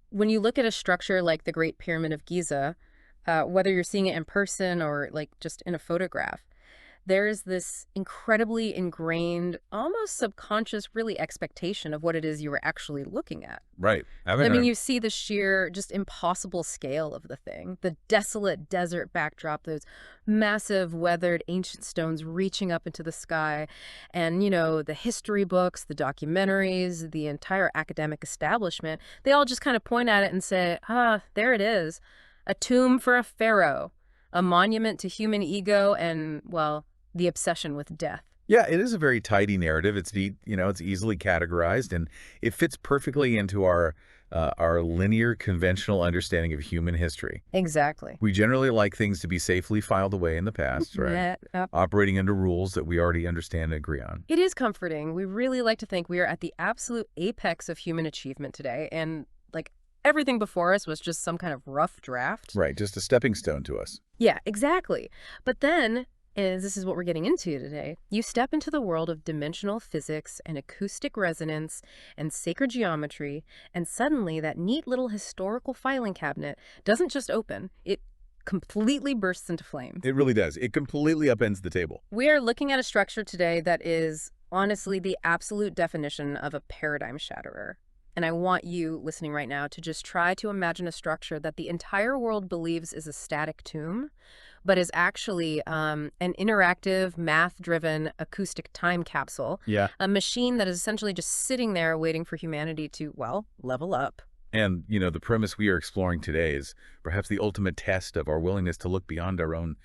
When you look at a structure like the Great Pyramid of Giza, whether you're seeing it in person or like just in a photograph, there's this incredibly ingrained, almost subconscious, really expectation of what it is you were actually looking at. Right. I mean, you see the sheer, just impossible scale of the thing, the desolate desert backdrop, those massive, weathered ancient stones reaching up into the sky, and, the history books, the documentaries, the entire academic establishment, they all just kind of point at it and say, there it is, a tomb for a pharaoh, a monument to human ego and, well, the obsession with death. Yeah, it is a very tidy narrative. It's easily categorized, and it fits perfectly into our linear, conventional understanding of human history. Exactly. We generally like things to be safely filed away in the past, right? Operating under rules that we already understand and agree on. It is comforting. We really like to think we are at the absolute apex of human achievement today, and like everything before us was just some kind of rough draft. Right, just a stepping stone to us. Yeah, exactly. But then, and this is what we're getting into today, you step into the world of dimensional physics and acoustic resonance and sacred geometry, and suddenly that neat little historical filing cabinet doesn't just open, it completely bursts into flames. It really does. It completely upends the table. We are looking at a structure today that is honestly the absolute definition of a paradigm shatterer. And I want you listening right now to just try to imagine a structure that the entire world believes is a static tomb, but is actually an interactive, math-driven acoustic time capsule. Yeah. A machine that is essentially just sitting there waiting for humanity to, well, level up. And, the premise we are exploring today is perhaps the ultimate test of our willingness to look beyond our own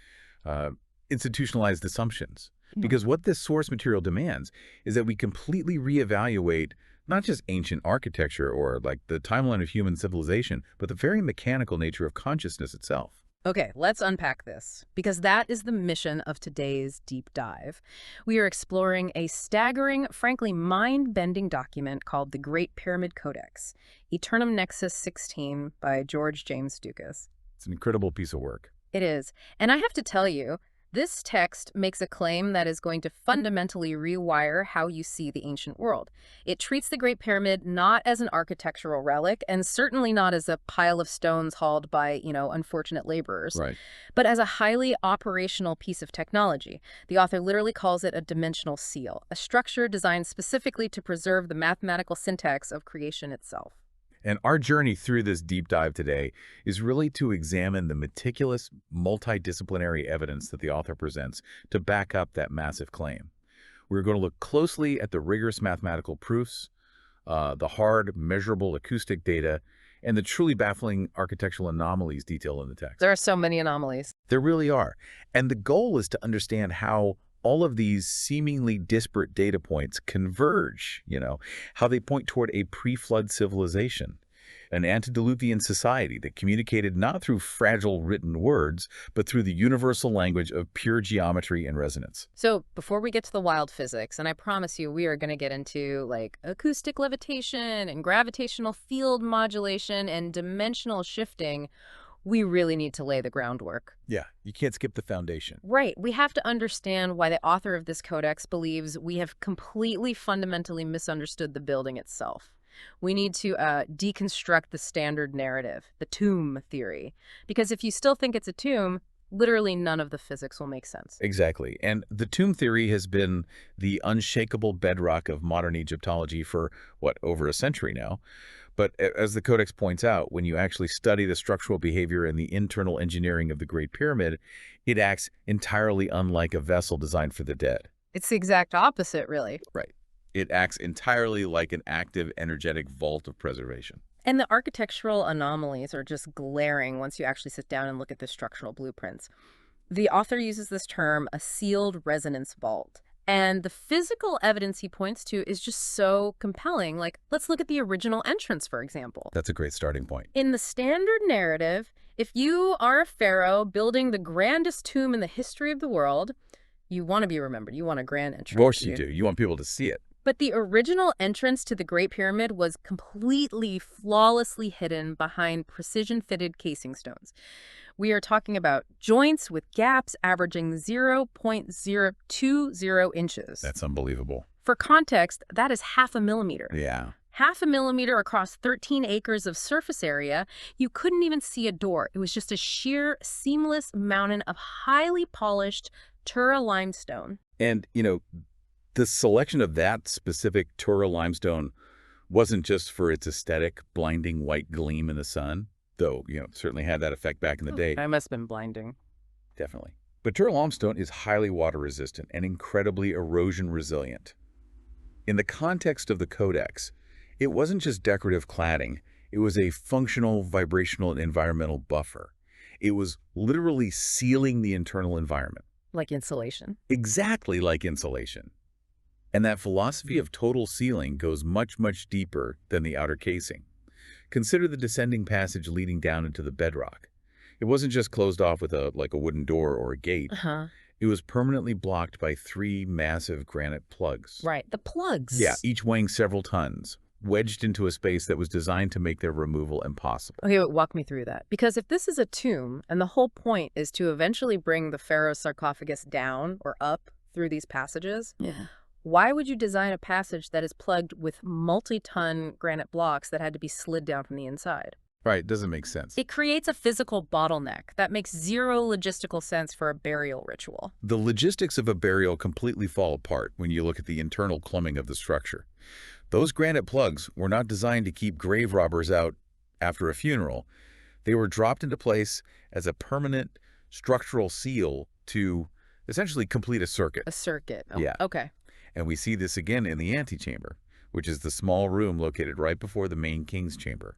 institutionalized assumptions. Because what this source material demands is that we completely reevaluate not just ancient architecture or like the timeline of human civilization, but the very mechanical nature of consciousness itself. Okay, let's unpack this, because that is the mission of today's deep dive. We are exploring a staggering, frankly mind-bending document called the Great Pyramid Codex, Aeternum Nexus 16 by George James Dukas. It's an incredible piece of work. It is. And I have to tell you, this text makes a claim that is going to fundamentally rewire how you see the ancient world. It treats the Great Pyramid not as an architectural relic, and certainly not as a pile of stones hauled by, unfortunate laborers, Right. but as a highly operational piece of technology. The author literally calls it a dimensional seal, a structure designed specifically to preserve the mathematical syntax of creation itself. And our journey through this deep dive today is really to examine the meticulous, multidisciplinary evidence that the author presents to back up that massive claim. We're going to look closely at the rigorous mathematical proofs, the hard, measurable acoustic data, and the truly baffling architectural anomalies detailed in the text. There are so many anomalies. There really are. And the goal is to understand how all of these seemingly disparate data points converge, how they point toward a pre-flood civilization, an antediluvian society that communicated not through fragile written words, but through the universal language of pure geometry and resonance. So before we get to the wild physics, and I promise you we are going to get into like acoustic levitation and gravitational field modulation and dimensional shifting, we really need to lay the groundwork. Yeah, you can't skip the foundation. Right. We have to understand why the author of this codex believes we have completely fundamentally misunderstood the building itself. We need to deconstruct the standard narrative, the tomb theory. Because if you still think it's a tomb, literally none of the physics will make sense. Exactly. And the tomb theory has been the unshakable bedrock of modern Egyptology for, over a century now. But as the Codex points out, when you actually study the structural behavior and the internal engineering of the Great Pyramid, it acts entirely unlike a vessel designed for the dead. It's the exact opposite, really. Right. It acts entirely like an active, energetic vault of preservation. And the architectural anomalies are just glaring once you actually sit down and look at the structural blueprints. The author uses this term, a sealed resonance vault. And the physical evidence he points to is just so compelling. Like, let's look at the original entrance, for example. That's a great starting point. In the standard narrative, if you are a pharaoh building the grandest tomb in the history of the world, you want to be remembered. You want a grand entrance. Of course you do. You want people to see it. But the original entrance to the Great Pyramid was completely, flawlessly hidden behind precision-fitted casing stones. We are talking about joints with gaps averaging 0.020 inches. That's unbelievable. For context, that is half a millimeter. Yeah. half a millimeter across 13 acres of surface area. You couldn't even see a door. It was just a sheer, seamless mountain of highly polished Tura limestone. And, the selection of that specific Tura limestone wasn't just for its aesthetic, blinding white gleam in the sun, though, certainly had that effect back in the day. That must have been blinding. Definitely. But Tura limestone is highly water resistant and incredibly erosion resilient. In the context of the Codex, it wasn't just decorative cladding, it was a functional, vibrational, and environmental buffer. It was literally sealing the internal environment. Like insulation. Exactly like insulation. And that philosophy of total sealing goes much, much deeper than the outer casing. Consider the descending passage leading down into the bedrock. It wasn't just closed off with a wooden door or a gate. It was permanently blocked by 3 massive granite plugs. Right, the plugs. Yeah, each weighing several tons, wedged into a space that was designed to make their removal impossible. Okay, wait, walk me through that. Because if this is a tomb, and the whole point is to eventually bring the pharaoh's sarcophagus down or up through these passages, why would you design a passage that is plugged with multi-ton granite blocks that had to be slid down from the inside? Right, doesn't make sense. It creates a physical bottleneck that makes zero logistical sense for a burial ritual. The logistics of a burial completely fall apart when you look at the internal plumbing of the structure. Those granite plugs were not designed to keep grave robbers out after a funeral. They were dropped into place as a permanent structural seal to essentially complete a circuit. A circuit. Oh, yeah. Okay. And we see this again in the antechamber, which is the small room located right before the main king's chamber.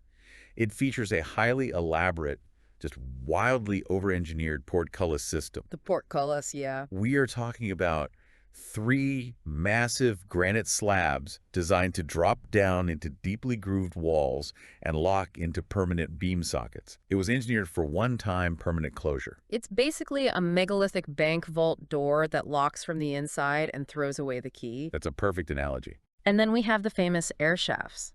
It features a highly elaborate, just wildly over-engineered portcullis system. The portcullis, yeah. We are talking about 3 massive granite slabs designed to drop down into deeply grooved walls and lock into permanent beam sockets. It was engineered for one-time permanent closure. It's basically a megalithic bank vault door that locks from the inside and throws away the key. That's a perfect analogy. And then we have the famous air shafts.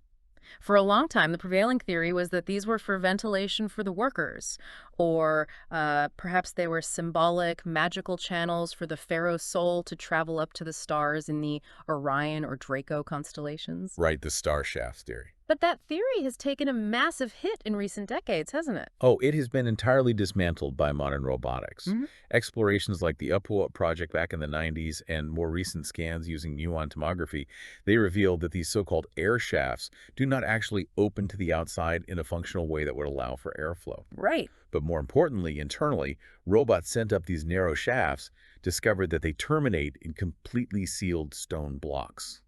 For a long time, the prevailing theory was that these were for ventilation for the workers, or perhaps they were symbolic, magical channels for the pharaoh's soul to travel up to the stars in the Orion or Draco constellations. Right, the star shafts theory. But that theory has taken a massive hit in recent decades, hasn't it? Oh, it has been entirely dismantled by modern robotics. Explorations like the Upwell project back in the 90s and more recent scans using muon tomography, they revealed that these so-called air shafts do not actually open to the outside in a functional way that would allow for airflow. Right. But more importantly, internally, robots sent up these narrow shafts, discovered that they terminate in completely sealed stone blocks.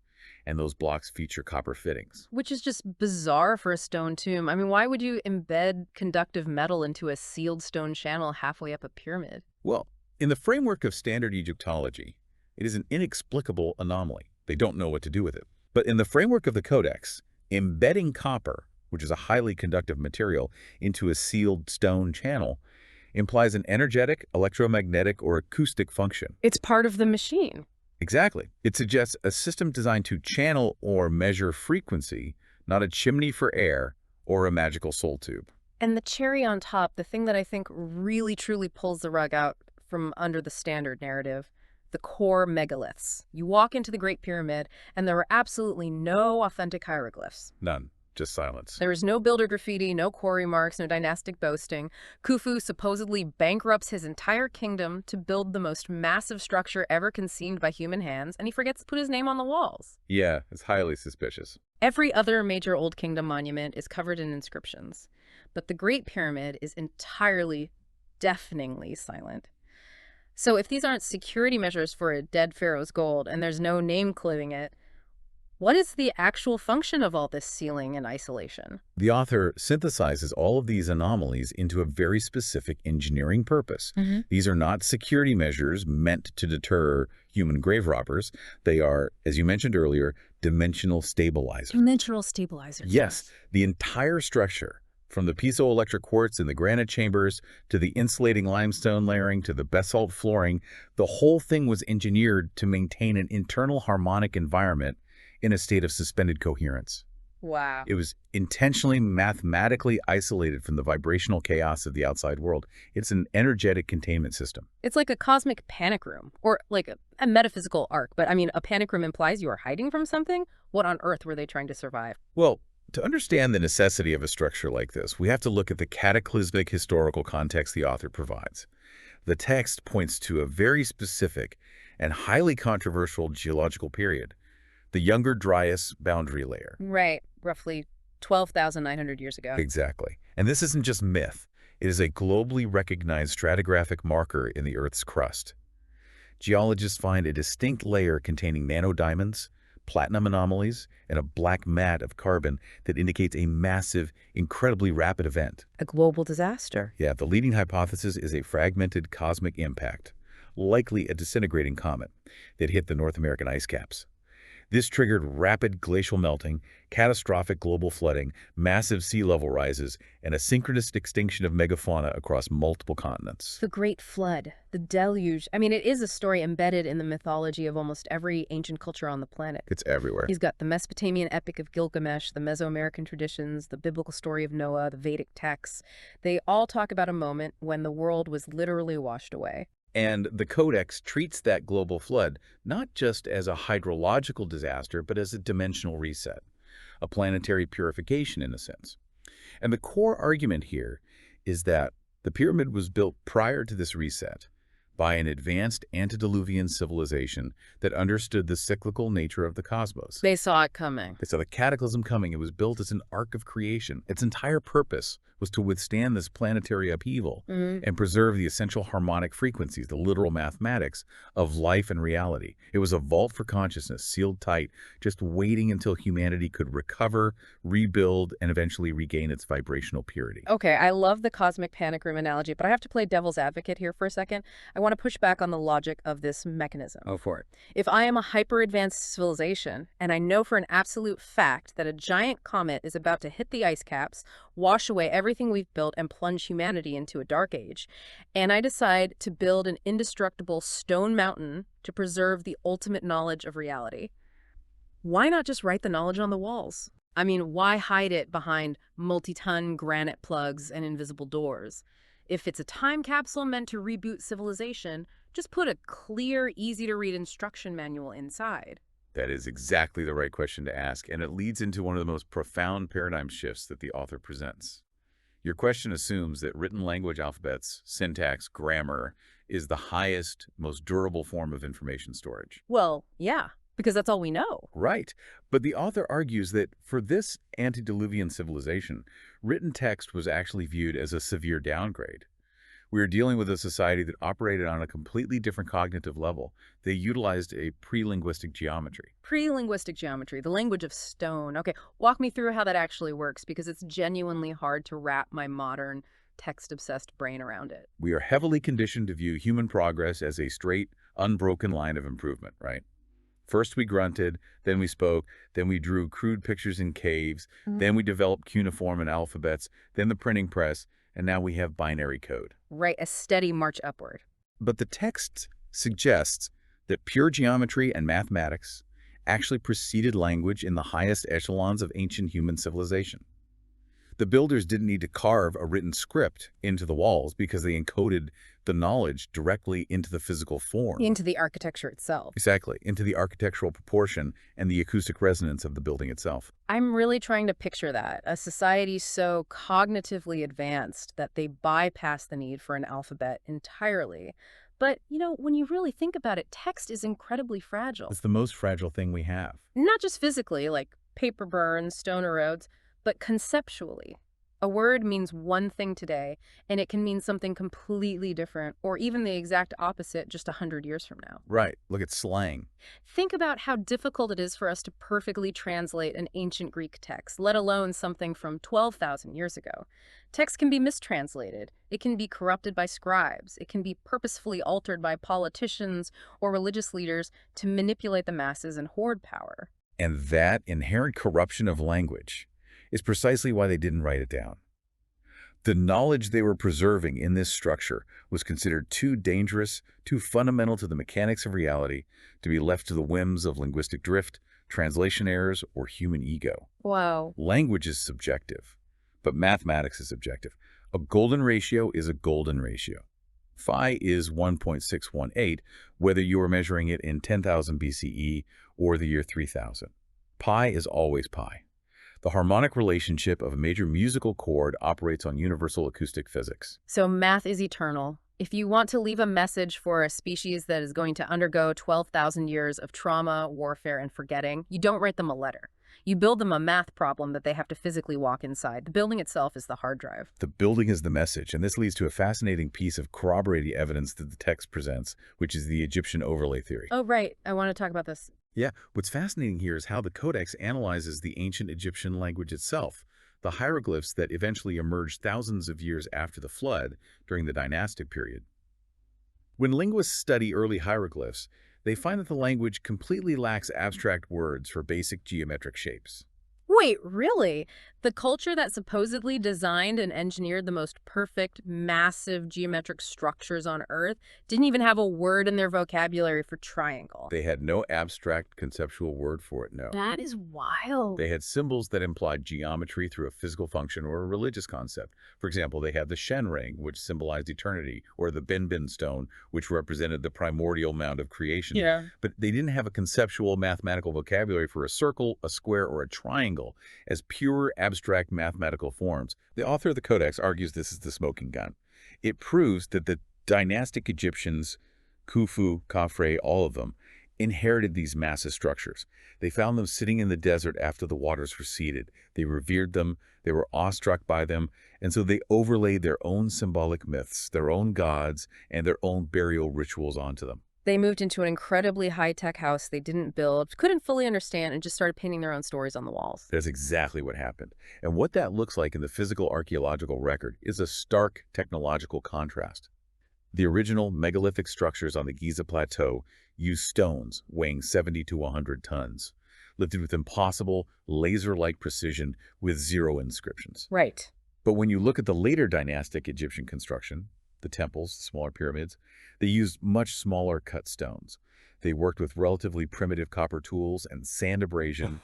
And those blocks feature copper fittings. Which is just bizarre for a stone tomb. I mean, why would you embed conductive metal into a sealed stone channel halfway up a pyramid? Well, in the framework of standard Egyptology, it is an inexplicable anomaly. They don't know what to do with it. But in the framework of the Codex, embedding copper, which is a highly conductive material, into a sealed stone channel implies an energetic, electromagnetic, or acoustic function. It's part of the machine. Exactly. It suggests a system designed to channel or measure frequency, not a chimney for air or a magical soul tube. And the cherry on top, the thing that I think really truly pulls the rug out from under the standard narrative, the core megaliths. You walk into the Great Pyramid, and there are absolutely no authentic hieroglyphs. None. Just silence. There is no builder graffiti, no quarry marks, no dynastic boasting. Khufu supposedly bankrupts his entire kingdom to build the most massive structure ever conceived by human hands, and he forgets to put his name on the walls. Yeah, it's highly suspicious. Every other major Old Kingdom monument is covered in inscriptions, but the Great Pyramid is entirely, deafeningly silent. So if these aren't security measures for a dead pharaoh's gold, and there's no name clothing it, what is the actual function of all this sealing and isolation? The author synthesizes all of these anomalies into a very specific engineering purpose. These are not security measures meant to deter human grave robbers. They are, as you mentioned earlier, dimensional stabilizers. Dimensional stabilizers. Yes, the entire structure, from the piezoelectric quartz in the granite chambers to the insulating limestone layering to the basalt flooring, the whole thing was engineered to maintain an internal harmonic environment in a state of suspended coherence. Wow. It was intentionally mathematically isolated from the vibrational chaos of the outside world. It's an energetic containment system. It's like a cosmic panic room, or like a metaphysical arc. But I mean, a panic room implies you are hiding from something? What on earth were they trying to survive? Well, to understand the necessity of a structure like this, we have to look at the cataclysmic historical context the author provides. The text points to a very specific and highly controversial geological period, the Younger Dryas boundary layer. Right, roughly 12,900 years ago. Exactly. And this isn't just myth. It is a globally recognized stratigraphic marker in the Earth's crust. Geologists find a distinct layer containing nanodiamonds, platinum anomalies, and a black mat of carbon that indicates a massive, incredibly rapid event. A global disaster. Yeah, the leading hypothesis is a fragmented cosmic impact, likely a disintegrating comet, that hit the North American ice caps. This triggered rapid glacial melting, catastrophic global flooding, massive sea level rises, and a synchronous extinction of megafauna across multiple continents. The Great Flood, the deluge. I mean, it is a story embedded in the mythology of almost every ancient culture on the planet. It's everywhere. He's got the Mesopotamian epic of Gilgamesh, the Mesoamerican traditions, the biblical story of Noah, the Vedic texts. They all talk about a moment when the world was literally washed away. And the Codex treats that global flood not just as a hydrological disaster, but as a dimensional reset, a planetary purification in a sense. And the core argument here is that the pyramid was built prior to this reset by an advanced antediluvian civilization that understood the cyclical nature of the cosmos. They saw it coming. They saw the cataclysm coming. It was built as an arc of creation. Its entire purpose was to withstand this planetary upheaval and preserve the essential harmonic frequencies, the literal mathematics of life and reality. It was a vault for consciousness, sealed tight, just waiting until humanity could recover, rebuild, and eventually regain its vibrational purity. Okay, I love the cosmic panic room analogy, but I have to play devil's advocate here for a second. I want to push back on the logic of this mechanism. Oh, for it. If I am a hyper-advanced civilization, and I know for an absolute fact that a giant comet is about to hit the ice caps, wash away everything we've built, and plunge humanity into a dark age, and I decide to build an indestructible stone mountain to preserve the ultimate knowledge of reality, why not just write the knowledge on the walls? I mean, why hide it behind multi-ton granite plugs and invisible doors? If it's a time capsule meant to reboot civilization, just put a clear, easy-to-read instruction manual inside. That is exactly the right question to ask, and it leads into one of the most profound paradigm shifts that the author presents. Your question assumes that written language alphabets, syntax, grammar, is the highest, most durable form of information storage. Well, yeah, because that's all we know. Right. But the author argues that for this antediluvian civilization, written text was actually viewed as a severe downgrade. We are dealing with a society that operated on a completely different cognitive level. They utilized a pre-linguistic geometry. Pre-linguistic geometry, the language of stone. Okay, walk me through how that actually works, because it's genuinely hard to wrap my modern, text-obsessed brain around it. We are heavily conditioned to view human progress as a straight, unbroken line of improvement, right? First we grunted, then we spoke, then we drew crude pictures in caves, then we developed cuneiform and alphabets, then the printing press, and now we have binary code. Right, a steady march upward. But the text suggests that pure geometry and mathematics actually preceded language in the highest echelons of ancient human civilization. The builders didn't need to carve a written script into the walls because they encoded the knowledge directly into the physical form. Into the architecture itself. Exactly, into the architectural proportion and the acoustic resonance of the building itself. I'm really trying to picture that, a society so cognitively advanced that they bypass the need for an alphabet entirely. But, you know, when you really think about it, text is incredibly fragile. It's the most fragile thing we have. Not just physically, like paper burns, stone erodes, but conceptually. A word means one thing today, and it can mean something completely different, or even the exact opposite just 100 years from now. Right. Look at slang. Think about how difficult it is for us to perfectly translate an ancient Greek text, let alone something from 12,000 years ago. Text can be mistranslated. It can be corrupted by scribes. It can be purposefully altered by politicians or religious leaders to manipulate the masses and hoard power. And that inherent corruption of language is precisely why they didn't write it down. The knowledge they were preserving in this structure was considered too dangerous, too fundamental to the mechanics of reality, to be left to the whims of linguistic drift, translation errors, or human ego. Wow. Language is subjective, but mathematics is objective. A golden ratio is a golden ratio. Phi is 1.618, whether you are measuring it in 10,000 BCE or the year 3000. Pi is always pi. The harmonic relationship of a major musical chord operates on universal acoustic physics. So math is eternal. If you want to leave a message for a species that is going to undergo 12,000 years of trauma, warfare, and forgetting, you don't write them a letter. You build them a math problem that they have to physically walk inside. The building itself is the hard drive. The building is the message, and this leads to a fascinating piece of corroborating evidence that the text presents, which is the Egyptian overlay theory. Oh, right. I want to talk about this. Yeah, what's fascinating here is how the Codex analyzes the ancient Egyptian language itself, the hieroglyphs that eventually emerged thousands of years after the flood during the dynastic period. When linguists study early hieroglyphs, they find that the language completely lacks abstract words for basic geometric shapes. Wait, really? The culture that supposedly designed and engineered the most perfect, massive geometric structures on Earth didn't even have a word in their vocabulary for triangle. They had no abstract conceptual word for it, no. That is wild. They had symbols that implied geometry through a physical function or a religious concept. For example, they had the Shen ring, which symbolized eternity, or the Bin stone, which represented the primordial mound of creation. Yeah. But they didn't have a conceptual mathematical vocabulary for a circle, a square, or a triangle as pure abstract mathematical forms. The author of the Codex argues this is the smoking gun. It proves that the dynastic Egyptians, Khufu, Khafre, all of them, inherited these massive structures. They found them sitting in the desert after the waters receded. They revered them, they were awestruck by them, and so they overlaid their own symbolic myths, their own gods, and their own burial rituals onto them. They moved into an incredibly high-tech house they didn't build, couldn't fully understand, and just started painting their own stories on the walls. That's exactly what happened. And what that looks like in the physical archaeological record is a stark technological contrast. The original megalithic structures on the Giza Plateau used stones weighing 70 to 100 tons, lifted with impossible, laser-like precision with zero inscriptions. Right. But when you look at the later dynastic Egyptian construction, the temples, the smaller pyramids, they used much smaller cut stones. They worked with relatively primitive copper tools and sand abrasion,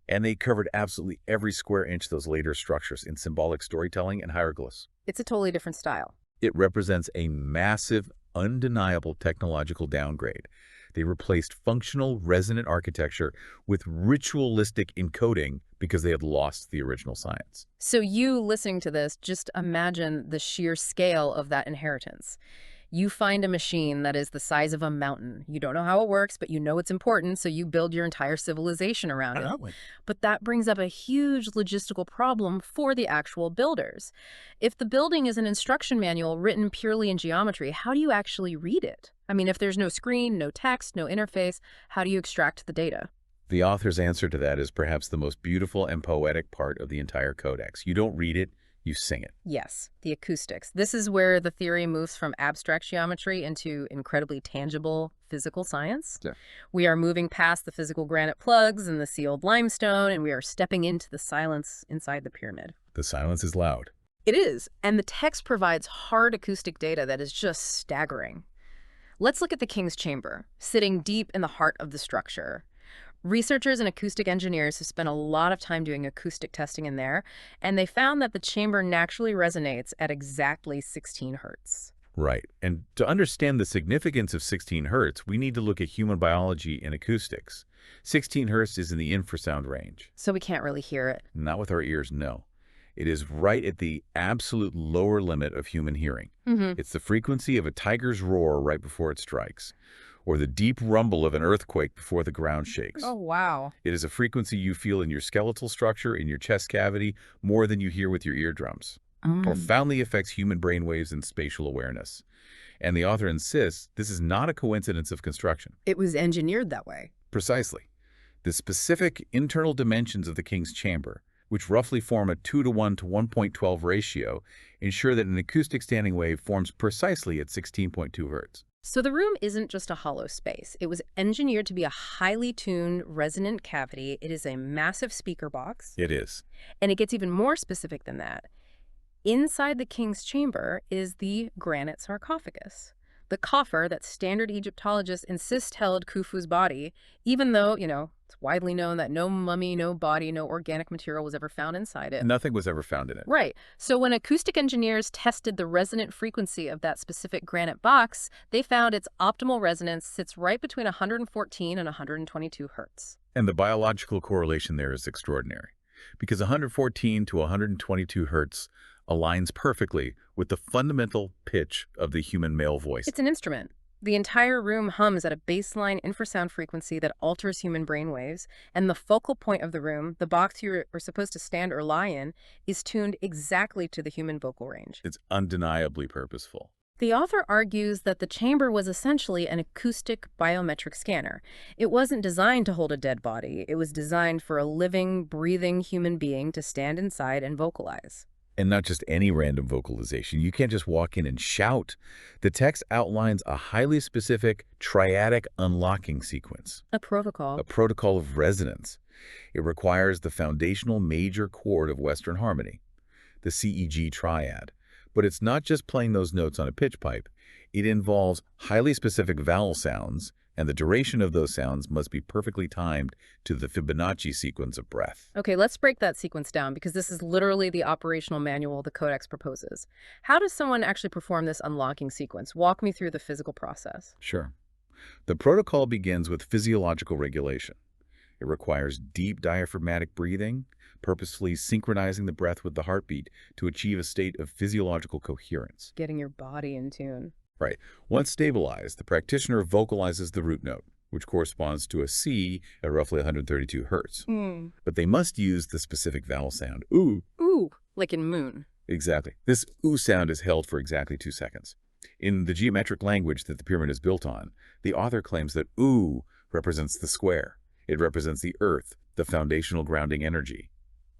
and they covered absolutely every square inch of those later structures in symbolic storytelling and hieroglyphs. It's a totally different style. It represents a massive, undeniable technological downgrade. They replaced functional, resonant architecture with ritualistic encoding because they had lost the original science. So you listening to this, just imagine the sheer scale of that inheritance. You find a machine that is the size of a mountain. You don't know how it works, but you know it's important, so you build your entire civilization around it. But that brings up a huge logistical problem for the actual builders. If the building is an instruction manual written purely in geometry, how do you actually read it? I mean, if there's no screen, no text, no interface, how do you extract the data? The author's answer to that is perhaps the most beautiful and poetic part of the entire codex. You don't read it, you sing it. Yes, the acoustics. This is where the theory moves from abstract geometry into incredibly tangible physical science. Yeah. We are moving past the physical granite plugs and the sealed limestone, and we are stepping into the silence inside the pyramid. The silence is loud. It is, and the text provides hard acoustic data that is just staggering. Let's look at the king's chamber, sitting deep in the heart of the structure. Researchers and acoustic engineers have spent a lot of time doing acoustic testing in there, and they found that the chamber naturally resonates at exactly 16 hertz. Right. And to understand the significance of 16 hertz, we need to look at human biology and acoustics. 16 hertz is in the infrasound range. So we can't really hear it. Not with our ears, no. It is right at the absolute lower limit of human hearing. It's the frequency of a tiger's roar right before it strikes, or the deep rumble of an earthquake before the ground shakes. Oh, wow. It is a frequency you feel in your skeletal structure, in your chest cavity, more than you hear with your eardrums. Profoundly affects human brainwaves and spatial awareness. And the author insists this is not a coincidence of construction. It was engineered that way. Precisely. The specific internal dimensions of the king's chamber, which roughly form a 2:1 to 1.12 ratio, ensure that an acoustic standing wave forms precisely at 16.2 hertz. So the room isn't just a hollow space. It was engineered to be a highly tuned resonant cavity. It is a massive speaker box. It is. And it gets even more specific than that. Inside the king's chamber is the granite sarcophagus. the coffer that standard Egyptologists insist held Khufu's body, even though, it's widely known that no mummy, no body, no organic material was ever found inside it. Nothing was ever found in it. Right. So when acoustic engineers tested the resonant frequency of that specific granite box, they found its optimal resonance sits right between 114 and 122 hertz. And the biological correlation there is extraordinary, because 114 to 122 hertz aligns perfectly with the fundamental pitch of the human male voice. It's an instrument. The entire room hums at a baseline infrasound frequency that alters human brainwaves, and the focal point of the room, the box you are supposed to stand or lie in, is tuned exactly to the human vocal range. It's undeniably purposeful. The author argues that the chamber was essentially an acoustic biometric scanner. It wasn't designed to hold a dead body. It was designed for a living, breathing human being to stand inside and vocalize. And not just any random vocalization. You can't just walk in and shout. The text outlines a highly specific triadic unlocking sequence. A protocol. A protocol of resonance. It requires the foundational major chord of Western harmony, the CEG triad. But it's not just playing those notes on a pitch pipe. It involves highly specific vowel sounds, and the duration of those sounds must be perfectly timed to the Fibonacci sequence of breath. Okay, let's break that sequence down, because this is literally the operational manual the Codex proposes. How does someone actually perform this unlocking sequence? Walk me through the physical process. Sure. The protocol begins with physiological regulation. It requires deep diaphragmatic breathing, purposefully synchronizing the breath with the heartbeat to achieve a state of physiological coherence. Getting your body in tune. Right. Once stabilized, the practitioner vocalizes the root note, which corresponds to a C at roughly 132 hertz. But they must use the specific vowel sound, ooh. Ooh, like in moon. Exactly. This ooh sound is held for exactly 2 seconds. In the geometric language that the pyramid is built on, the author claims that ooh represents the square. It represents the earth, the foundational grounding energy.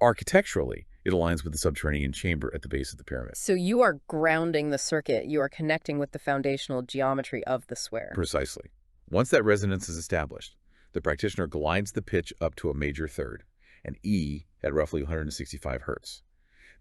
Architecturally, it aligns with the subterranean chamber at the base of the pyramid. So you are grounding the circuit. You are connecting with the foundational geometry of the square. Precisely. Once that resonance is established, the practitioner glides the pitch up to a major third, an E at roughly 165 hertz.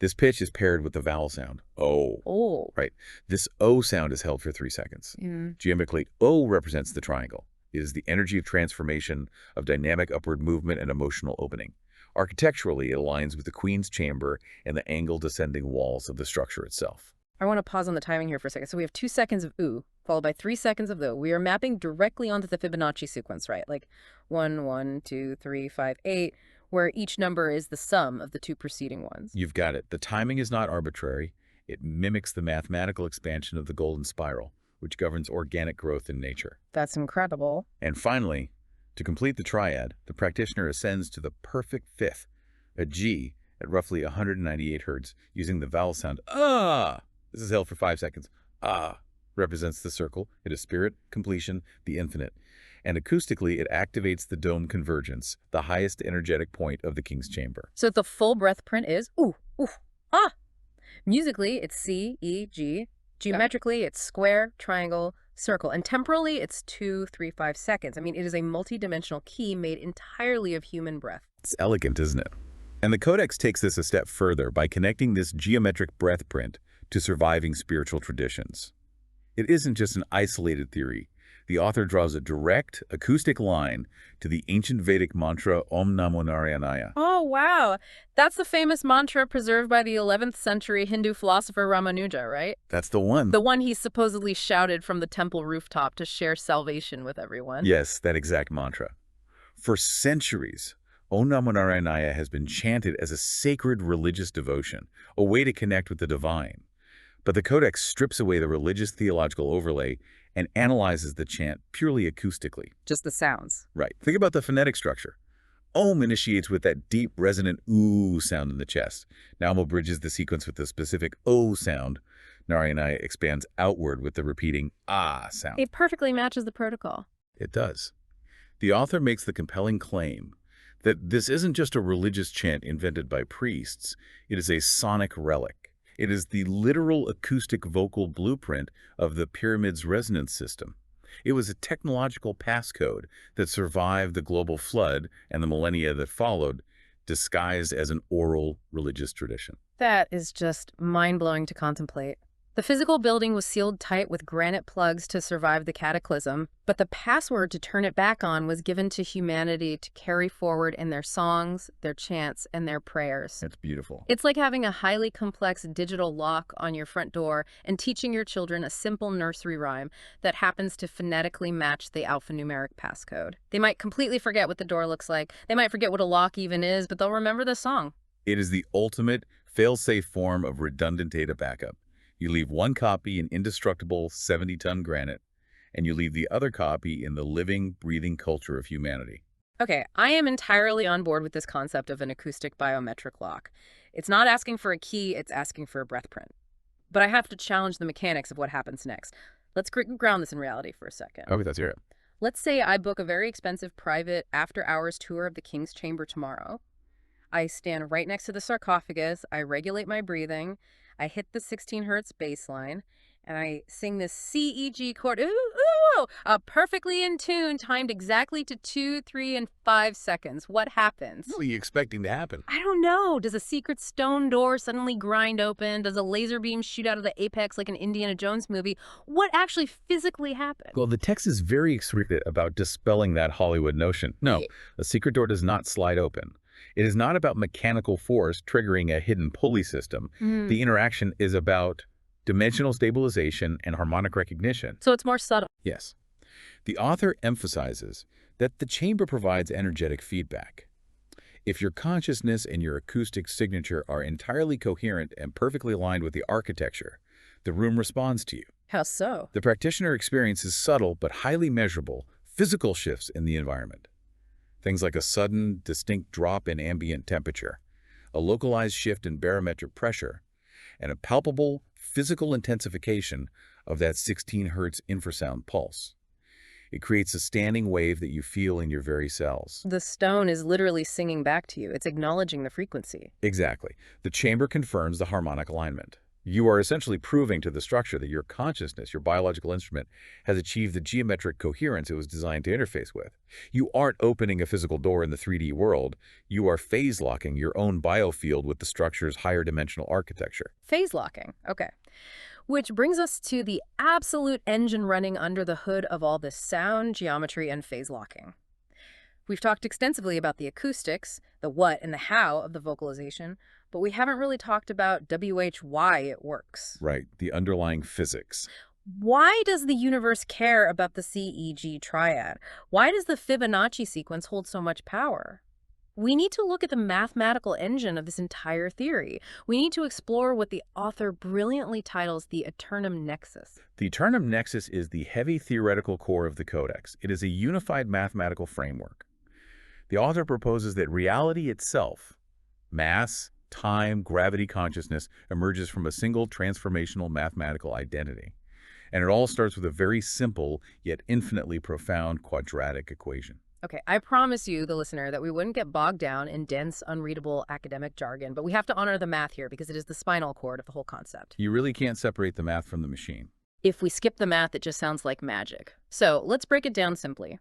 This pitch is paired with the vowel sound, O. Oh. Right. This O sound is held for 3 seconds. Geometrically, O represents the triangle. It is the energy of transformation, of dynamic upward movement and emotional opening. Architecturally, it aligns with the Queen's Chamber and the angled descending walls of the structure itself. I want to pause on the timing here for a second. So we have 2 seconds of ooh, followed by 3 seconds of the. We are mapping directly onto the Fibonacci sequence, right? Like 1, 1, 2, 3, 5, 8, where each number is the sum of the 2 preceding ones. You've got it. The timing is not arbitrary. It mimics the mathematical expansion of the golden spiral, which governs organic growth in nature. That's incredible. And finally, to complete the triad, the practitioner ascends to the perfect fifth, a G at roughly 198 hertz, using the vowel sound, ah. This is held for 5 seconds. Ah represents the circle. It is spirit, completion, the infinite. And acoustically, it activates the dome convergence, the highest energetic point of the King's Chamber. So the full breath print is ooh, ooh, ah. Musically, it's C, E, G. Geometrically, it's square, triangle, circle. And temporally, it's 2, 3, 5 seconds. I mean, it is a multi-dimensional key made entirely of human breath. It's elegant, isn't it? And the Codex takes this a step further by connecting this geometric breath print to surviving spiritual traditions. It isn't just an isolated theory. The author draws a direct, acoustic line to the ancient Vedic mantra Om Namo Narayana. Oh, wow. That's the famous mantra preserved by the 11th century Hindu philosopher Ramanuja, right? That's the one. The one he supposedly shouted from the temple rooftop to share salvation with everyone. Yes, that exact mantra. For centuries, Om Namo Narayana has been chanted as a sacred religious devotion, a way to connect with the divine. But the Codex strips away the religious theological overlay and analyzes the chant purely acoustically. Just the sounds. Right. Think about the phonetic structure. Om initiates with that deep, resonant ooh sound in the chest. Namo bridges the sequence with the specific O sound. Narayana expands outward with the repeating ah sound. It perfectly matches the protocol. It does. The author makes the compelling claim that this isn't just a religious chant invented by priests. It is a sonic relic. It is the literal acoustic vocal blueprint of the pyramid's resonance system. It was a technological passcode that survived the global flood and the millennia that followed, disguised as an oral religious tradition. That is just mind-blowing to contemplate. The physical building was sealed tight with granite plugs to survive the cataclysm, but the password to turn it back on was given to humanity to carry forward in their songs, their chants, and their prayers. That's beautiful. It's like having a highly complex digital lock on your front door and teaching your children a simple nursery rhyme that happens to phonetically match the alphanumeric passcode. They might completely forget what the door looks like. They might forget what a lock even is, but they'll remember the song. It is the ultimate fail-safe form of redundant data backup. You leave one copy in indestructible 70-ton granite, and you leave the other copy in the living, breathing culture of humanity. Okay, I am entirely on board with this concept of an acoustic biometric lock. It's not asking for a key, it's asking for a breath print. But I have to challenge the mechanics of what happens next. Let's ground this in reality for a second. Okay, let's hear it. Let's say I book a very expensive private after-hours tour of the King's Chamber tomorrow. I stand right next to the sarcophagus, I regulate my breathing, I hit the 16 hertz bass line, and I sing this C-E-G chord, ooh, ooh, perfectly in tune, timed exactly to 2, 3, and 5 seconds. What happens? What are you expecting to happen? I don't know. Does a secret stone door suddenly grind open? Does a laser beam shoot out of the apex like an Indiana Jones movie? What actually physically happened? Well, the text is very explicit about dispelling that Hollywood notion. No, a secret door does not slide open. It is not about mechanical force triggering a hidden pulley system. The interaction is about dimensional stabilization and harmonic recognition. So it's more subtle. Yes. The author emphasizes that the chamber provides energetic feedback. If your consciousness and your acoustic signature are entirely coherent and perfectly aligned with the architecture, the room responds to you. How so? The practitioner experiences subtle but highly measurable physical shifts in the environment. Things like a sudden, distinct drop in ambient temperature, a localized shift in barometric pressure, and a palpable physical intensification of that 16 hertz infrasound pulse. It creates a standing wave that you feel in your very cells. The stone is literally singing back to you. It's acknowledging the frequency. Exactly. The chamber confirms the harmonic alignment. You are essentially proving to the structure that your consciousness, your biological instrument, has achieved the geometric coherence it was designed to interface with. You aren't opening a physical door in the 3D world. You are phase locking your own biofield with the structure's higher dimensional architecture. Phase locking. Okay. Which brings us to the absolute engine running under the hood of all this sound, geometry, and phase locking. We've talked extensively about the acoustics, the what and the how of the vocalization, but we haven't really talked about why it works. Right, the underlying physics. Why does the universe care about the CEG triad? Why does the Fibonacci sequence hold so much power? We need to look at the mathematical engine of this entire theory. We need to explore what the author brilliantly titles the Aeternum Nexus. The Aeternum Nexus is the heavy theoretical core of the Codex. It is a unified mathematical framework. The author proposes that reality itself, mass, time, gravity, consciousness, emerges from a single transformational mathematical identity. And it all starts with a very simple yet infinitely profound quadratic equation. Okay, I promise you, the listener, that we wouldn't get bogged down in dense, unreadable academic jargon, but we have to honor the math here because it is the spinal cord of the whole concept. You really can't separate the math from the machine. If we skip the math, it just sounds like magic. So let's break it down simply.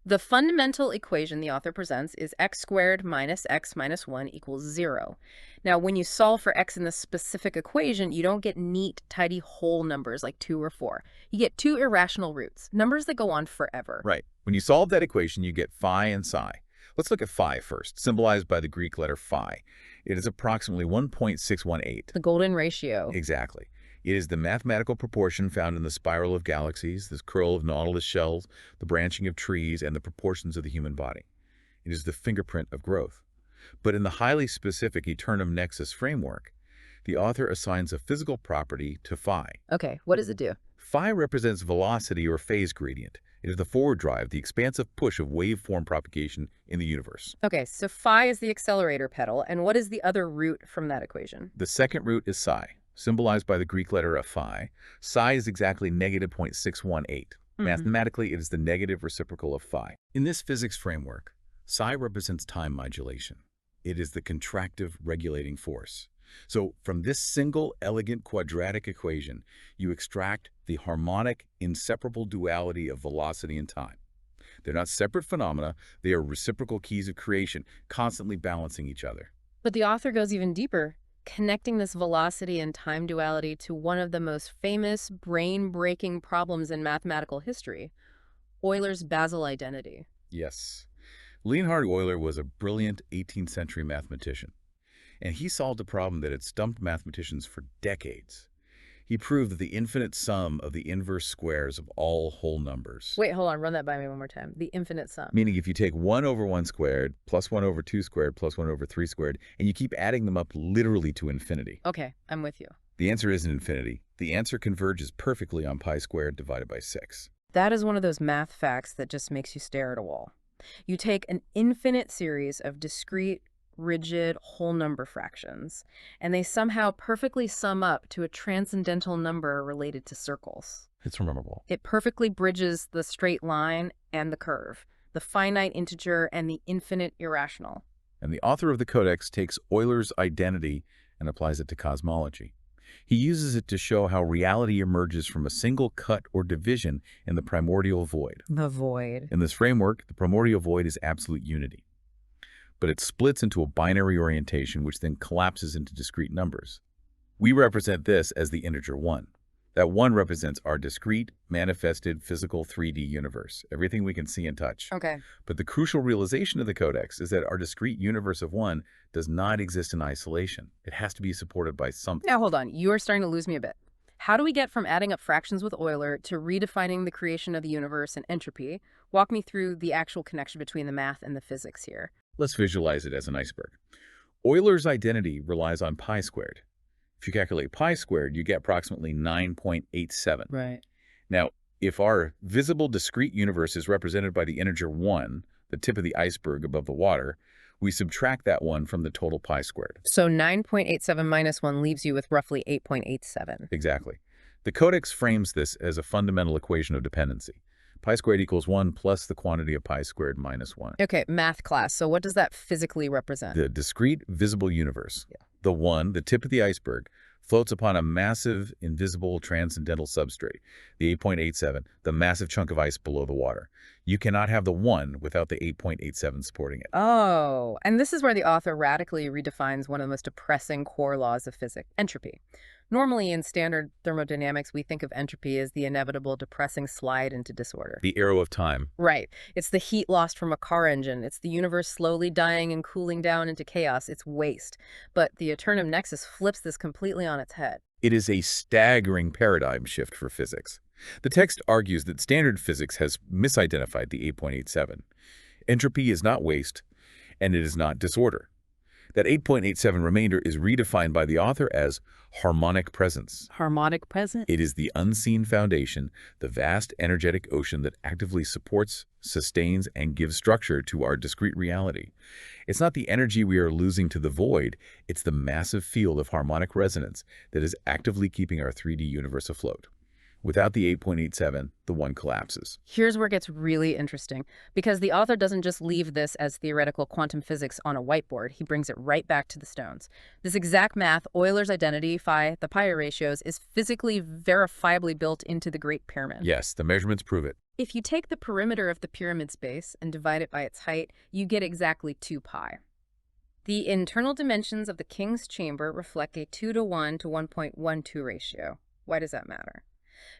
The fundamental equation the author presents is x squared minus x minus 1 equals 0. Now, when you solve for x in this specific equation, you don't get neat, tidy whole numbers like 2 or 4. You get two irrational roots, numbers that go on forever. Right. When you solve that equation, you get phi and psi. Let's look at phi first, symbolized by the Greek letter phi. It is approximately 1.618. The golden ratio. Exactly. It is the mathematical proportion found in the spiral of galaxies, this curl of nautilus shells, the branching of trees, and the proportions of the human body. It is the fingerprint of growth. But in the highly specific Aeternum Nexus framework, the author assigns a physical property to phi. Okay, what does it do? Phi represents velocity or phase gradient. It is the forward drive, the expansive push of waveform propagation in the universe. Okay, so phi is the accelerator pedal, and what is the other root from that equation? The second root is psi, symbolized by the Greek letter of phi. Psi is exactly negative 0.618. Mathematically, it is the negative reciprocal of phi. In this physics framework, psi represents time modulation. It is the contractive regulating force. So from this single elegant quadratic equation, you extract the harmonic, inseparable duality of velocity and time. They're not separate phenomena, they are reciprocal keys of creation, constantly balancing each other. But the author goes even deeper. connecting this velocity and time duality to one of the most famous brain-breaking problems in mathematical history, Euler's Basel identity. Yes. Leonhard Euler was a brilliant 18th century mathematician, and he solved a problem that had stumped mathematicians for decades. He proved that the infinite sum of the inverse squares of all whole numbers, Wait, hold on, run that by me one more time. The infinite sum. meaning if you take 1 over 1 squared, plus 1 over 2 squared, plus 1 over 3 squared, and you keep adding them up literally to infinity. Okay, I'm with you. The answer isn't infinity. The answer converges perfectly on pi squared divided by 6. That is one of those math facts that just makes you stare at a wall. You take an infinite series of discrete, rigid, whole number fractions, and they somehow perfectly sum up to a transcendental number related to circles. It's remarkable. It perfectly bridges the straight line and the curve, the finite integer and the infinite irrational. And the author of the Codex takes Euler's identity and applies it to cosmology. He uses it to show how reality emerges from a single cut or division in the primordial void. The void. In this framework, the primordial void is absolute unity, but it splits into a binary orientation which then collapses into discrete numbers. We represent this as the integer 1. That 1 represents our discrete, manifested, physical 3D universe, everything we can see and touch. Okay. But the crucial realization of the Codex is that our discrete universe of 1 does not exist in isolation. It has to be supported by something. Now hold on, you are starting to lose me a bit. How do we get from adding up fractions with Euler to redefining the creation of the universe and entropy? Walk me through the actual connection between the math and the physics here. Let's visualize it as an iceberg. Euler's identity relies on pi squared. If you calculate pi squared, you get approximately 9.87. Right. Now, if our visible discrete universe is represented by the integer 1, the tip of the iceberg above the water, we subtract that 1 from the total pi squared. So 9.87 minus 1 leaves you with roughly 8.87. Exactly. The Codex frames this as a fundamental equation of dependency. Pi squared equals 1 plus the quantity of pi squared minus 1. Okay, math class. So what does that physically represent? The discrete visible universe. Yeah. The 1, the tip of the iceberg, floats upon a massive, invisible, transcendental substrate, the 8.87, the massive chunk of ice below the water. You cannot have the 1 without the 8.87 supporting it. Oh, and this is where the author radically redefines one of the most depressing core laws of physics, entropy. Normally, in standard thermodynamics, we think of entropy as the inevitable depressing slide into disorder. The arrow of time. Right. It's the heat lost from a car engine. It's the universe slowly dying and cooling down into chaos. It's waste. But the Aeternum Nexus flips this completely on its head. It is a staggering paradigm shift for physics. The text argues that standard physics has misidentified the 8.87. Entropy is not waste, and it is not disorder. That 8.87 remainder is redefined by the author as harmonic presence. Harmonic presence? It is the unseen foundation, the vast energetic ocean that actively supports, sustains, and gives structure to our discrete reality. It's not the energy we are losing to the void, it's the massive field of harmonic resonance that is actively keeping our 3D universe afloat. Without the 8.87, the 1 collapses. Here's where it gets really interesting, because the author doesn't just leave this as theoretical quantum physics on a whiteboard. He brings it right back to the stones. This exact math, Euler's identity, phi, the pi ratios, is physically verifiably built into the Great Pyramid. Yes, the measurements prove it. If you take the perimeter of the pyramid's base and divide it by its height, you get exactly 2 pi. The internal dimensions of the king's chamber reflect a 2 to 1 to 1.12 ratio. Why does that matter?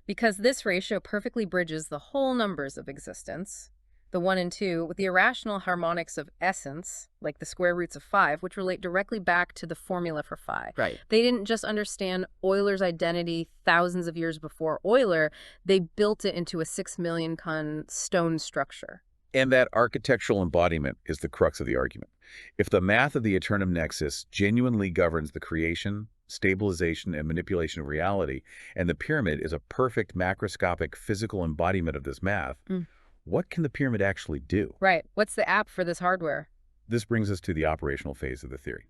Because this ratio perfectly bridges the whole numbers of existence, the 1 and 2, with the irrational harmonics of essence, like the square roots of 5, which relate directly back to the formula for phi. Right. They didn't just understand Euler's identity thousands of years before Euler, they built it into a 6 million ton stone structure. And that architectural embodiment is the crux of the argument. If the math of the Aeternum Nexus genuinely governs the creation, stabilization, and manipulation of reality, and the pyramid is a perfect macroscopic physical embodiment of this math, what can the pyramid actually do? Right. What's the app for this hardware? This brings us to the operational phase of the theory.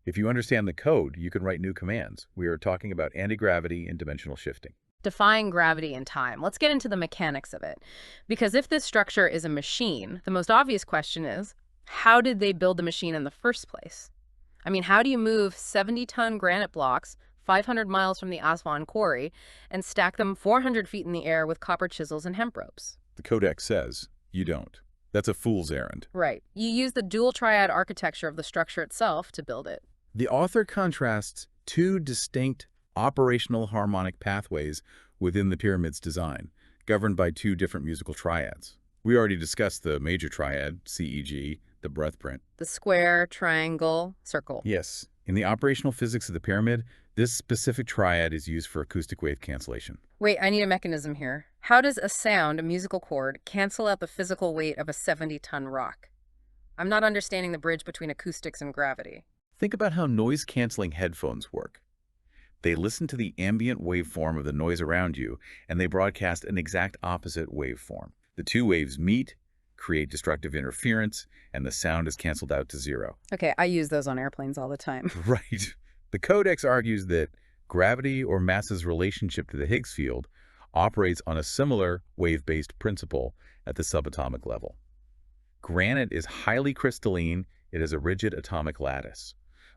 If you understand the code, you can write new commands. We are talking about anti-gravity and dimensional shifting. Defying gravity and time. Let's get into the mechanics of it. Because if this structure is a machine, the most obvious question is, how did they build the machine in the first place? I mean, how do you move 70-ton granite blocks 500 miles from the Aswan quarry and stack them 400 feet in the air with copper chisels and hemp ropes? The Codex says you don't. That's a fool's errand. Right. You use the dual triad architecture of the structure itself to build it. The author contrasts two distinct operational harmonic pathways within the pyramid's design, governed by two different musical triads. We already discussed the major triad, CEG, the breath print. The square, triangle, circle. Yes, in the operational physics of the pyramid, this specific triad is used for acoustic wave cancellation. Wait, I need a mechanism here. How does a sound, a musical chord, cancel out the physical weight of a 70-ton rock? I'm not understanding the bridge between acoustics and gravity. Think about how noise-canceling headphones work. They listen to the ambient waveform of the noise around you, and they broadcast an exact opposite waveform. The two waves meet, create destructive interference, and the sound is canceled out to zero. Okay, I use those on airplanes all the time. Right. The Codex argues that gravity or mass's relationship to the Higgs field operates on a similar wave-based principle at the subatomic level. Granite is highly crystalline. It has a rigid atomic lattice.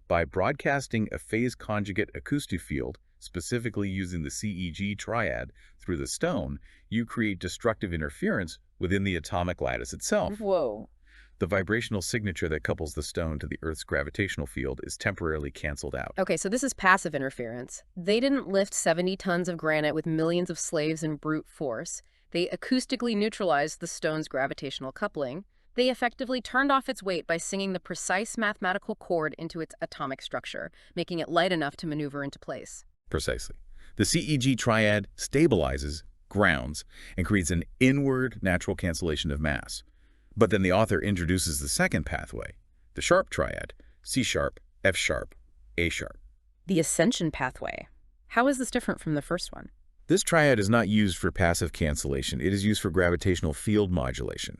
By broadcasting a phase-conjugate acoustic field, specifically using the CEG triad, through the stone, you create destructive interference within the atomic lattice itself. Whoa. The vibrational signature that couples the stone to the Earth's gravitational field is temporarily canceled out. Okay, so this is passive interference. They didn't lift 70 tons of granite with millions of slaves in brute force. They acoustically neutralized the stone's gravitational coupling. They effectively turned off its weight by singing the precise mathematical chord into its atomic structure, making it light enough to maneuver into place. Precisely. The CEG triad stabilizes, grounds, and creates an inward natural cancellation of mass. But then the author introduces the second pathway, the sharp triad, C sharp, F sharp, A sharp. The ascension pathway. How is this different from the first one? This triad is not used for passive cancellation. It is used for gravitational field modulation.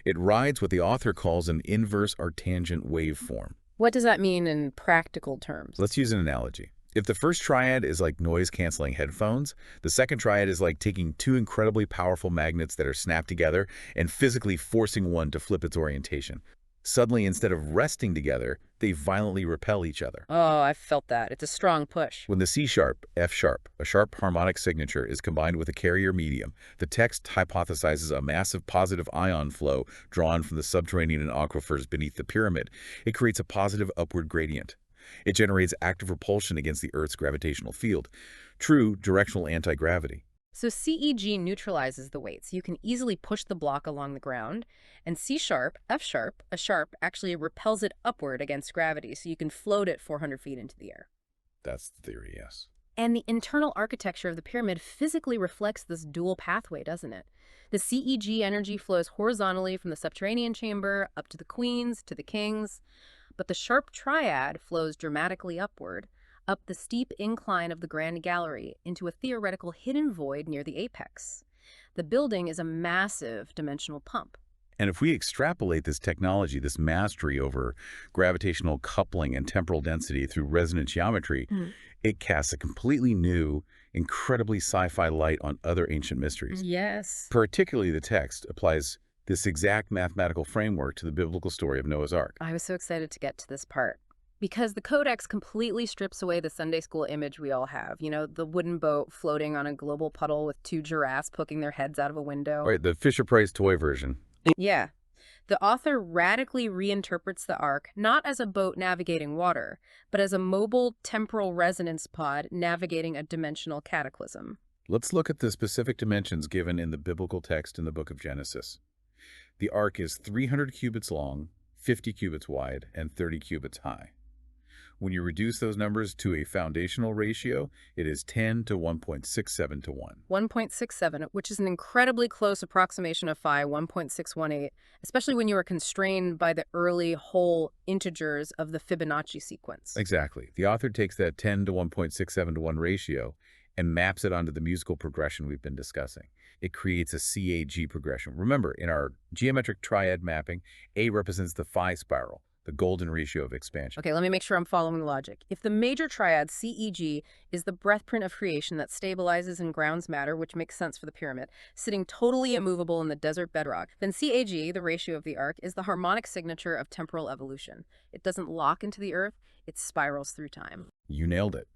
It rides what the author calls an inverse arctangent waveform. What does that mean in practical terms? Let's use an analogy. If the first triad is like noise-canceling headphones, the second triad is like taking two incredibly powerful magnets that are snapped together and physically forcing one to flip its orientation. Suddenly, instead of resting together, they violently repel each other. Oh, I've felt that. It's a strong push. When the C sharp, F sharp, a sharp harmonic signature is combined with a carrier medium, the text hypothesizes a massive positive ion flow drawn from the subterranean aquifers beneath the pyramid. It creates a positive upward gradient. It generates active repulsion against the Earth's gravitational field. True directional anti-gravity. So CEG neutralizes the weight, so you can easily push the block along the ground, and C sharp, F sharp, a sharp actually repels it upward against gravity, so you can float it 400 feet into the air. That's the theory, yes. And the internal architecture of the pyramid physically reflects this dual pathway, doesn't it? The CEG energy flows horizontally from the subterranean chamber up to the queens, to the kings, but the sharp triad flows dramatically upward, up the steep incline of the Grand Gallery into a theoretical hidden void near the apex. The building is a massive dimensional pump. And if we extrapolate this technology, this mastery over gravitational coupling and temporal density through resonant geometry, it casts a completely new, incredibly sci-fi light on other ancient mysteries. Yes. Particularly the text applies this exact mathematical framework to the biblical story of Noah's Ark. I was so excited to get to this part. Because the Codex completely strips away the Sunday school image we all have. You know, the wooden boat floating on a global puddle with two giraffes poking their heads out of a window. Right, the Fisher-Price toy version. Yeah. The author radically reinterprets the Ark not as a boat navigating water, but as a mobile temporal resonance pod navigating a dimensional cataclysm. Let's look at the specific dimensions given in the biblical text in the book of Genesis. The Ark is 300 cubits long, 50 cubits wide, and 30 cubits high. When you reduce those numbers to a foundational ratio, it is 10 to 1.67 to 1. 1.67, which is an incredibly close approximation of phi 1.618, especially when you are constrained by the early whole integers of the Fibonacci sequence. Exactly. The author takes that 10 to 1.67 to 1 ratio and maps it onto the musical progression we've been discussing. It creates a CAG progression. Remember, in our geometric triad mapping, A represents the phi spiral, the golden ratio of expansion. Okay, let me make sure I'm following the logic. If the major triad, CEG, is the breath print of creation that stabilizes and grounds matter, which makes sense for the pyramid, sitting totally immovable in the desert bedrock, then CAG, the ratio of the arc, is the harmonic signature of temporal evolution. It doesn't lock into the earth, it spirals through time. You nailed it.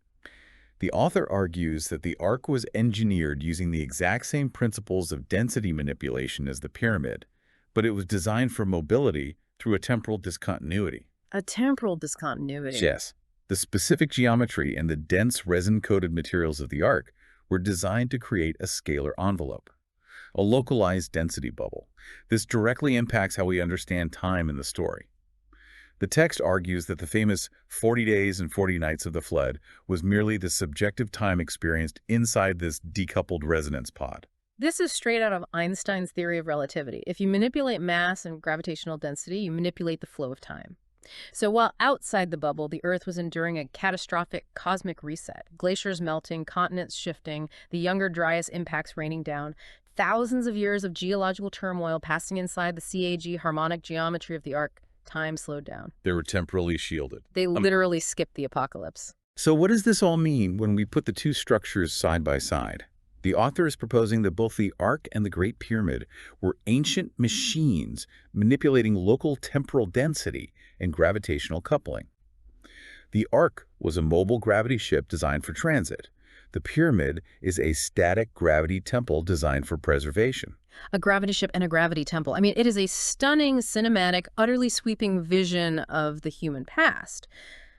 The author argues that the arc was engineered using the exact same principles of density manipulation as the pyramid, but it was designed for mobility through a temporal discontinuity. A temporal discontinuity. Yes. The specific geometry and the dense resin-coated materials of the arc were designed to create a scalar envelope, a localized density bubble. This directly impacts how we understand time in the story. The text argues that the famous 40 days and 40 nights of the flood was merely the subjective time experienced inside this decoupled resonance pod. This is straight out of Einstein's theory of relativity. If you manipulate mass and gravitational density, you manipulate the flow of time. So while outside the bubble, the Earth was enduring a catastrophic cosmic reset, glaciers melting, continents shifting, the younger Dryas impacts raining down, thousands of years of geological turmoil passing inside the CAG harmonic geometry of the arc, time slowed down. They were temporally shielded. They literally skipped the apocalypse. So what does this all mean when we put the two structures side by side? The author is proposing that both the Ark and the Great Pyramid were ancient machines manipulating local temporal density and gravitational coupling. The Ark was a mobile gravity ship designed for transit. The pyramid is a static gravity temple designed for preservation. A gravity ship and a gravity temple. I mean, it is a stunning, cinematic, utterly sweeping vision of the human past.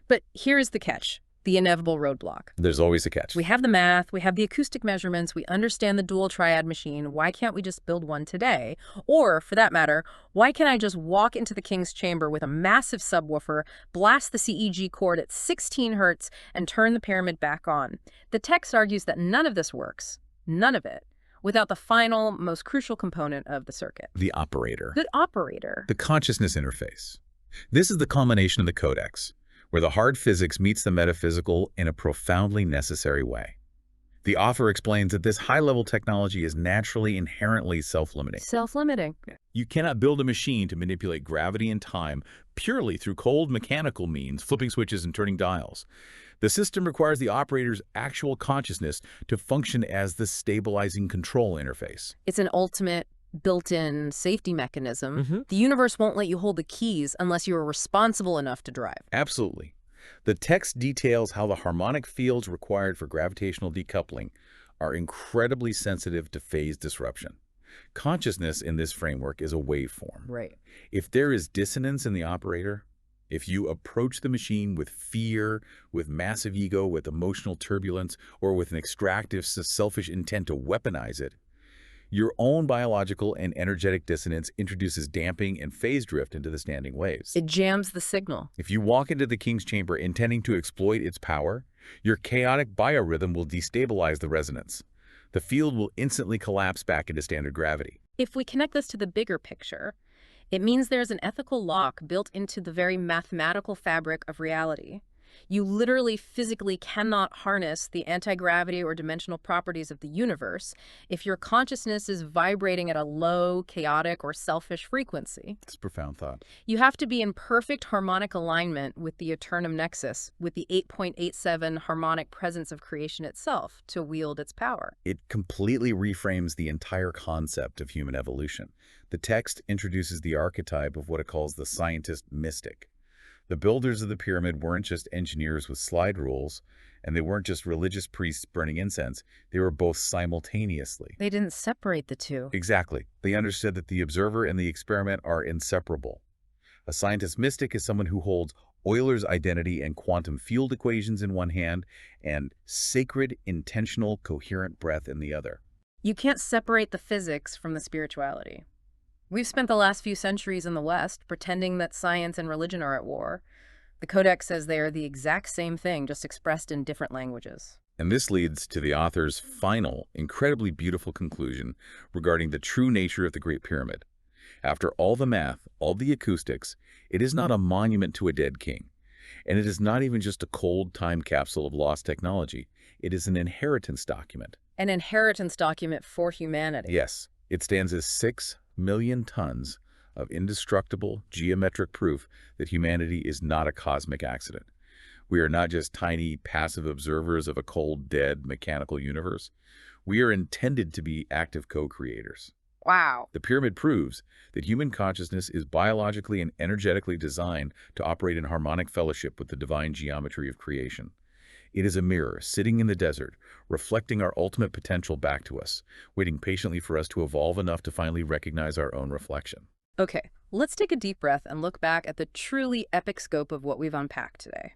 But here's the catch. The inevitable roadblock. There's always a catch. We have the math, we have the acoustic measurements, we understand the dual triad machine. Why can't we just build one today? Or, for that matter, why can't I just walk into the king's chamber with a massive subwoofer, blast the CEG cord at 16 hertz, and turn the pyramid back on? The text argues that none of this works. None of it. Without the final, most crucial component of the circuit. The operator. The operator. The consciousness interface. This is the culmination of the Codex, where the hard physics meets the metaphysical in a profoundly necessary way. The author explains that this high-level technology is naturally inherently self-limiting. Self-limiting. You cannot build a machine to manipulate gravity and time purely through cold mechanical means, flipping switches and turning dials. The system requires the operator's actual consciousness to function as the stabilizing control interface. It's an ultimate built-in safety mechanism. The universe won't let you hold the keys unless you are responsible enough to drive. Absolutely. The text details how the harmonic fields required for gravitational decoupling are incredibly sensitive to phase disruption. Consciousness in this framework is a waveform. Right. If there is dissonance in the operator, if you approach the machine with fear, with massive ego, with emotional turbulence, or with an extractive, selfish intent to weaponize it, your own biological and energetic dissonance introduces damping and phase drift into the standing waves. It jams the signal. If you walk into the king's chamber intending to exploit its power, your chaotic biorhythm will destabilize the resonance. The field will instantly collapse back into standard gravity. If we connect this to the bigger picture, it means there's an ethical lock built into the very mathematical fabric of reality. You literally physically cannot harness the anti-gravity or dimensional properties of the universe if your consciousness is vibrating at a low, chaotic, or selfish frequency. It's a profound thought. You have to be in perfect harmonic alignment with the Aeternum Nexus, with the 8.87 harmonic presence of creation itself to wield its power. It completely reframes the entire concept of human evolution. The text introduces the archetype of what it calls the scientist mystic. The builders of the pyramid weren't just engineers with slide rules, and they weren't just religious priests burning incense. They were both simultaneously. They didn't separate the two. Exactly. They understood that the observer and the experiment are inseparable. A scientist mystic is someone who holds Euler's identity and quantum field equations in one hand and sacred, intentional, coherent breath in the other. You can't separate the physics from the spirituality. We've spent the last few centuries in the West pretending that science and religion are at war. The Codex says they are the exact same thing, just expressed in different languages. And this leads to the author's final, incredibly beautiful conclusion regarding the true nature of the Great Pyramid. After all the math, all the acoustics, it is not a monument to a dead king. And it is not even just a cold time capsule of lost technology. It is an inheritance document. An inheritance document for humanity. Yes, it stands as 6 million tons of indestructible geometric proof that humanity is not a cosmic accident. We are not just tiny passive observers of a cold, dead, mechanical universe. We are intended to be active co-creators. Wow. The pyramid proves that human consciousness is biologically and energetically designed to operate in harmonic fellowship with the divine geometry of creation. It is a mirror sitting in the desert, reflecting our ultimate potential back to us, waiting patiently for us to evolve enough to finally recognize our own reflection. Okay, let's take a deep breath and look back at the truly epic scope of what we've unpacked today.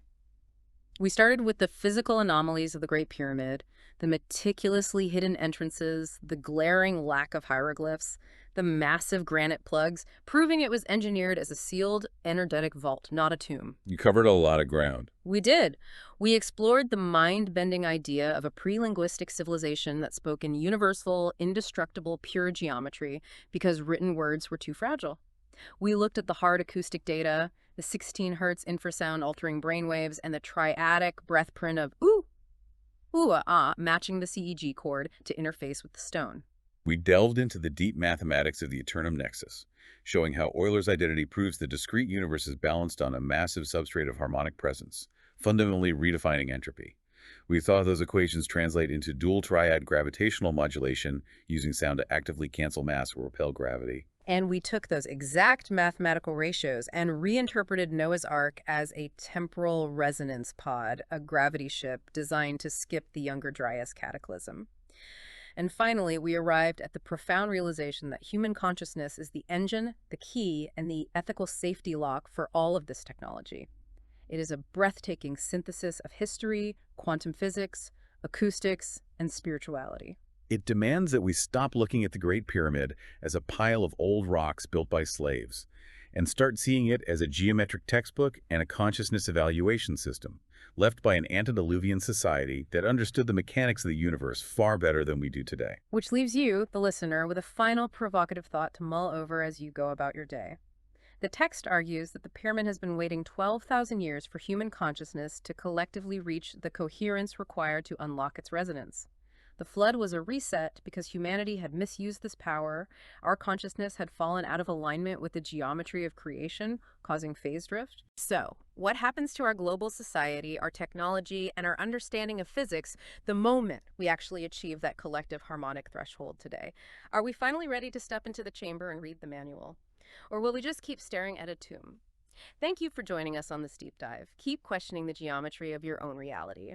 We started with the physical anomalies of the Great Pyramid, the meticulously hidden entrances, the glaring lack of hieroglyphs, the massive granite plugs, proving it was engineered as a sealed, energetic vault, not a tomb. You covered a lot of ground. We did. We explored the mind-bending idea of a pre-linguistic civilization that spoke in universal, indestructible, pure geometry because written words were too fragile. We looked at the hard acoustic data, the 16 hertz infrasound altering brainwaves, and the triadic breath print of ooh, ooh, matching the CEG chord to interface with the stone. We delved into the deep mathematics of the Aeternum Nexus, showing how Euler's identity proves the discrete universe is balanced on a massive substrate of harmonic presence, fundamentally redefining entropy. We thought those equations translate into dual triad gravitational modulation using sound to actively cancel mass or repel gravity. And we took those exact mathematical ratios and reinterpreted Noah's Ark as a temporal resonance pod, a gravity ship designed to skip the Younger Dryas cataclysm. And finally, we arrived at the profound realization that human consciousness is the engine, the key, and the ethical safety lock for all of this technology. It is a breathtaking synthesis of history, quantum physics, acoustics, and spirituality. It demands that we stop looking at the Great Pyramid as a pile of old rocks built by slaves and start seeing it as a geometric textbook and a consciousness evaluation system left by an antediluvian society that understood the mechanics of the universe far better than we do today. Which leaves you, the listener, with a final provocative thought to mull over as you go about your day. The text argues that the pyramid has been waiting 12,000 years for human consciousness to collectively reach the coherence required to unlock its resonance. The flood was a reset because humanity had misused this power. Our consciousness had fallen out of alignment with the geometry of creation, causing phase drift. So, what happens to our global society, our technology, and our understanding of physics the moment we actually achieve that collective harmonic threshold today? Are we finally ready to step into the chamber and read the manual? Or will we just keep staring at a tomb? Thank you for joining us on this deep dive. Keep questioning the geometry of your own reality.